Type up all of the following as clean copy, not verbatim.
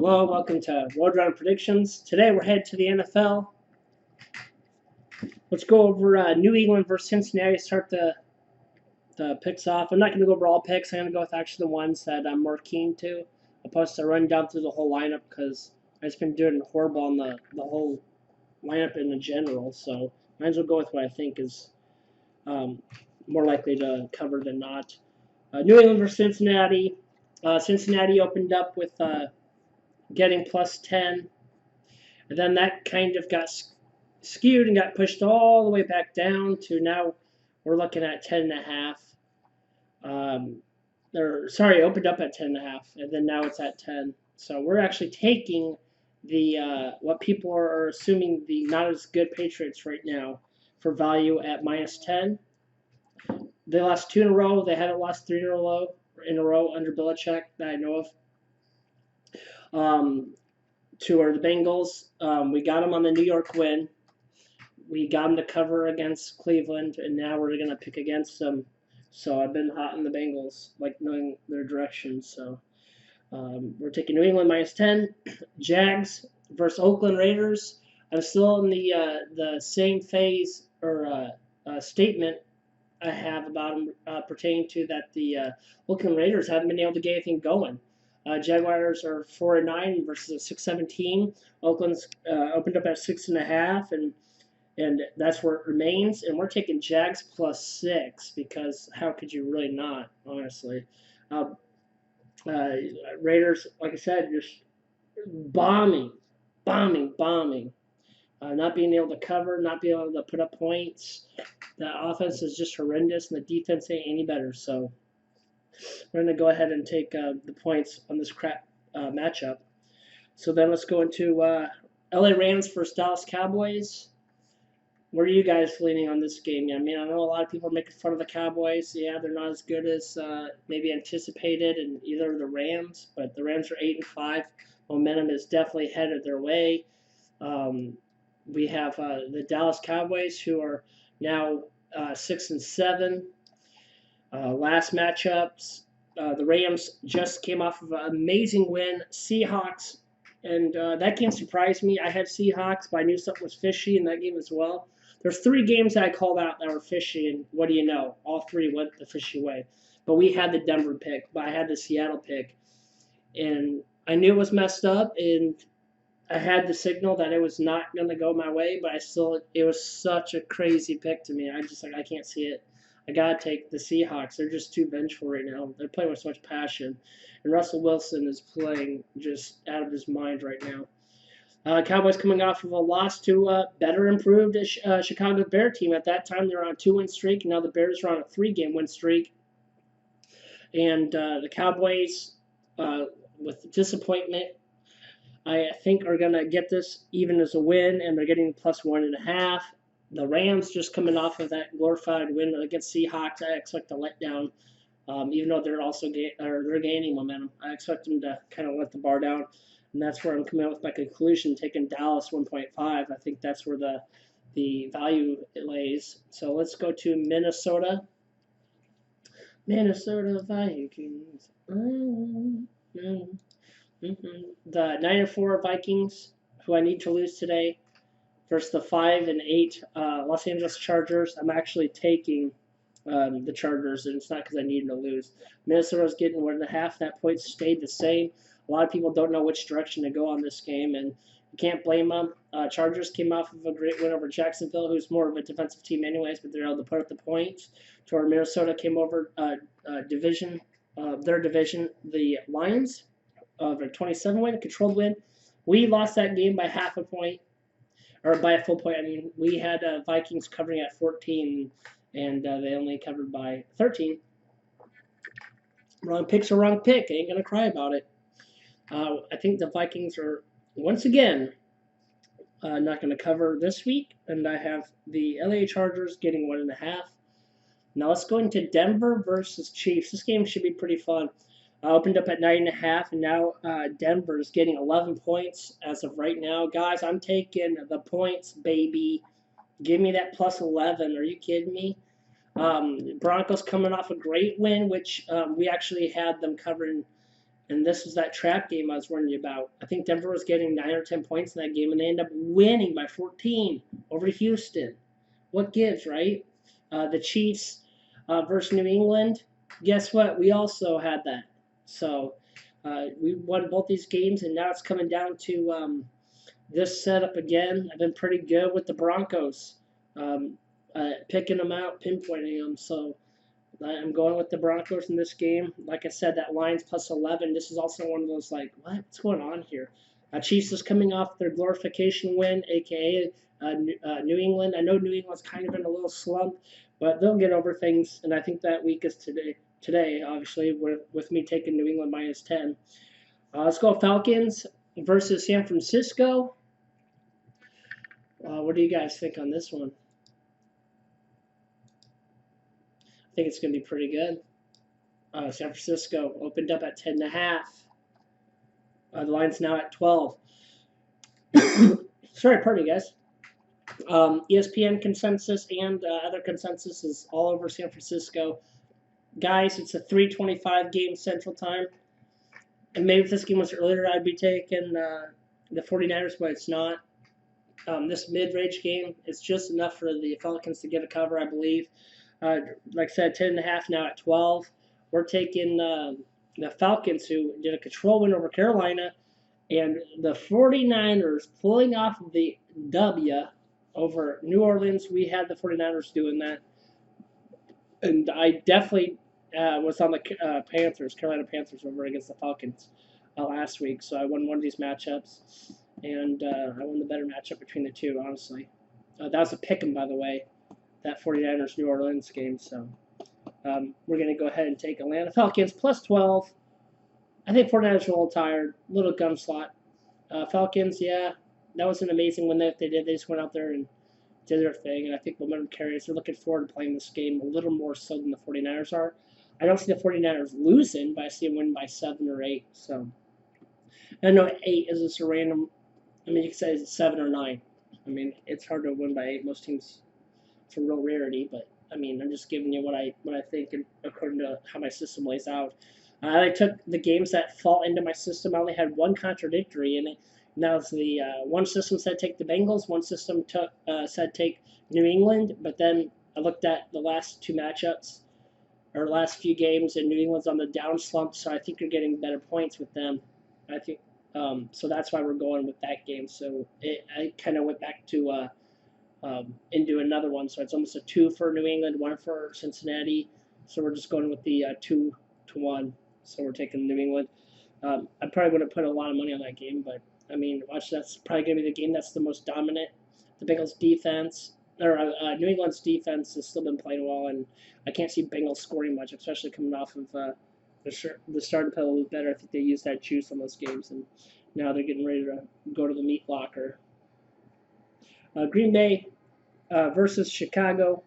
Hello, welcome to Roadrunner Predictions. Today we're headed to the NFL. Let's go over New England versus Cincinnati. Start the picks off. I'm not going to go over all picks. I'm going to go with actually the ones that I'm more keen to, opposed to run down through the whole lineup because I've just been doing horrible on the whole lineup in the general. So might as well go with what I think is more likely to cover than not. New England versus Cincinnati. Cincinnati opened up with getting plus 10. And then that kind of got skewed and got pushed all the way back down to now we're looking at 10.5. Opened up at 10.5, and then now it's at 10. So we're actually taking the what people are assuming the not as good Patriots right now for value at minus 10. They lost 2 in a row. They haven't lost 3 in a row under Belichick that I know of. 2 are the Bengals. We got them on the New York win. We got them to cover against Cleveland, and now we're going to pick against them. So I've been hot on the Bengals, like knowing their direction. So we're taking New England minus 10. Jags versus Oakland Raiders. I'm still in the same phase or statement I have about them pertaining to that the Oakland Raiders haven't been able to get anything going. Jaguars are 4-9 versus a 6-17. Oakland's opened up at 6.5, and that's where it remains. And we're taking Jags plus 6 because how could you really not, honestly? Raiders, like I said, just bombing. Not being able to cover, not being able to put up points. The offense is just horrendous, and the defense ain't any better. So we're going to go ahead and take the points on this crap matchup. So then let's go into LA Rams versus Dallas Cowboys. Where are you guys leaning on this game? I mean, I know a lot of people are making fun of the Cowboys. Yeah, they're not as good as maybe anticipated in either of the Rams, but the Rams are 8-5. Momentum is definitely headed their way. We have the Dallas Cowboys, who are now 6-7. Last matchups, the Rams just came off of an amazing win. Seahawks, and that game surprised me. I had Seahawks, but I knew something was fishy in that game as well. There's 3 games that I called out that were fishy, and what do you know? All 3 went the fishy way. But we had the Denver pick, but I had the Seattle pick. And I knew it was messed up, and I had the signal that it was not going to go my way, but it was such a crazy pick to me. I can't see it. I got to take the Seahawks. They're just too vengeful right now. They're playing with so much passion. And Russell Wilson is playing just out of his mind right now. Cowboys coming off of a loss to a better improved Chicago Bear team. At that time, they were on a 2-win streak. Now the Bears are on a 3-game win streak. And the Cowboys, with disappointment, I think are going to get this even as a win, and they're getting plus 1.5. The Rams just coming off of that glorified win against Seahawks, I expect a letdown, even though they're also they're gaining momentum. I expect them to kind of let the bar down, and that's where I'm coming out with my conclusion, taking Dallas 1.5. I think that's where the value lays. So let's go to Minnesota. Minnesota Vikings. The 9-4 Vikings, who I need to lose today, versus the 5-8 Los Angeles Chargers. I'm actually taking the Chargers, and it's not because I need them to lose. Minnesota's getting 1.5. That point stayed the same. A lot of people don't know which direction to go on this game, and you can't blame them. Chargers came off of a great win over Jacksonville, who's more of a defensive team anyways, but they're able to put up the points. To where Minnesota came over their division, the Lions, of a 27-win, controlled win. We lost that game by half a point. Or by a full point. I mean, we had Vikings covering at 14, and they only covered by 13. Wrong pick's a wrong pick. I ain't going to cry about it. I think the Vikings are, once again, not going to cover this week, and I have the LA Chargers getting 1.5. Now let's go into Denver versus Chiefs. This game should be pretty fun. Opened up at 9.5, and now Denver is getting 11 points as of right now. Guys, I'm taking the points, baby. Give me that plus 11. Are you kidding me? Broncos coming off a great win, which we actually had them covering And this was that trap game I was warning you about. I think Denver was getting 9 or 10 points in that game, and they ended up winning by 14 over Houston. What gives, right? The Chiefs versus New England. Guess what? We also had that. So we won both these games, and now it's coming down to this setup again. I've been pretty good with the Broncos, picking them out, pinpointing them. So I'm going with the Broncos in this game. Like I said, that line's plus 11. This is also one of those like, what's going on here? Chiefs is coming off their glorification win, aka New England. I know New England's kind of in a little slump, but they'll get over things. And I think that week is today. Today, obviously, with me taking New England minus 10. Let's go Falcons versus San Francisco. What do you guys think on this one? I think it's going to be pretty good. San Francisco opened up at 10.5. The line's now at 12. Sorry, pardon me, guys. ESPN consensus and other consensus is all over San Francisco. Guys, it's a 3:25 game Central Time. And maybe if this game was earlier, I'd be taking the 49ers, but it's not. This mid-range game is just enough for the Falcons to get a cover, I believe. Like I said, 10.5 now at 12. We're taking the Falcons, who did a control win over Carolina, and the 49ers pulling off the W over New Orleans. We had the 49ers doing that. And I definitely was on the Carolina Panthers over against the Falcons last week. So I won one of these matchups, and I won the better matchup between the two, honestly. That was a pick 'em, by the way, that 49ers New Orleans game. So we're going to go ahead and take Atlanta Falcons plus 12. I think 49ers are a little tired, little gun slot. Falcons, yeah, that was an amazing win that they did. They just went out there and did their thing, and I think momentum carries. They're looking forward to playing this game a little more so than the 49ers are. I don't see the 49ers losing, but I see them winning by 7 or 8. So I know 8 is just a random. I mean, you could say it's 7 or 9. I mean, it's hard to win by 8. Most teams, it's a real rarity, but I mean, I'm just giving you what I think according to how my system lays out. I took the games that fall into my system. I only had one contradictory in it. Now it's the one system said take the Bengals, one system said take New England, but then I looked at the last two matchups, or last few games, and New England's on the down slump, so I think you're getting better points with them. I think so that's why we're going with that game. So I kind of went back to into another one, so it's almost a 2 for New England, 1 for Cincinnati. So we're just going with the 2-1. So we're taking New England. I probably would have put a lot of money on that game, but I mean, watch, that's probably going to be the game that's the most dominant. The Bengals defense, or New England's defense has still been playing well, and I can't see Bengals scoring much, especially coming off of the start to play a little better. I think they used that juice on those games, and now they're getting ready to go to the meat locker. Green Bay versus Chicago.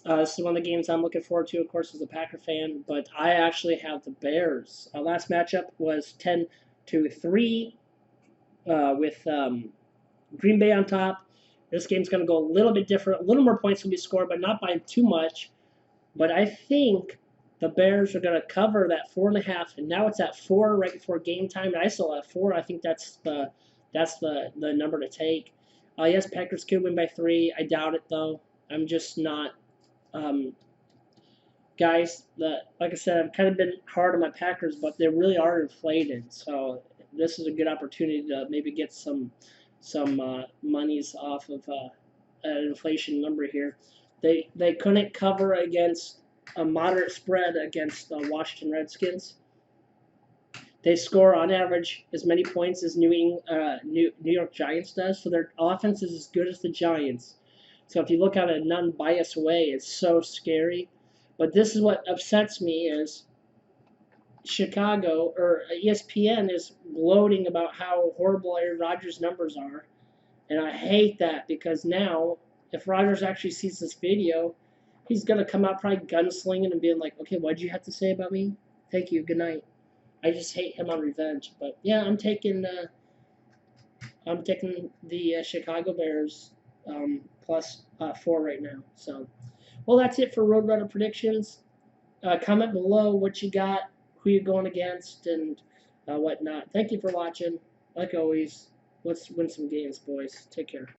This is one of the games I'm looking forward to, of course, as a Packer fan, but I actually have the Bears. Our last matchup was 10-3 with Green Bay on top. This game's going to go a little bit different. A little more points will be scored, but not by too much. But I think the Bears are going to cover that 4.5, and now it's at 4 right before game time. And I still have 4. I think that's the number to take. Yes, Packers could win by 3. I doubt it, though. I'm just not. Guys, like I said, I've kind of been hard on my Packers, but they really are inflated. So this is a good opportunity to maybe get some monies off of an inflation number here. They couldn't cover against a moderate spread against the Washington Redskins. They score on average as many points as New York Giants does, so their offense is as good as the Giants. So if you look at it in a non-biased way, it's so scary. But this is what upsets me is Chicago, or ESPN, is gloating about how horrible Aaron Rodgers' numbers are. And I hate that, because now, if Rodgers actually sees this video, he's going to come out probably gunslinging and being like, okay, what'd you have to say about me? Thank you, good night. I just hate him on revenge. But yeah, I'm taking the Chicago Bears plus 4 right now. So, well, that's it for Roadrunner predictions. Comment below what you got, who you're going against and whatnot. Thank you for watching. Like always, let's win some games, boys. Take care.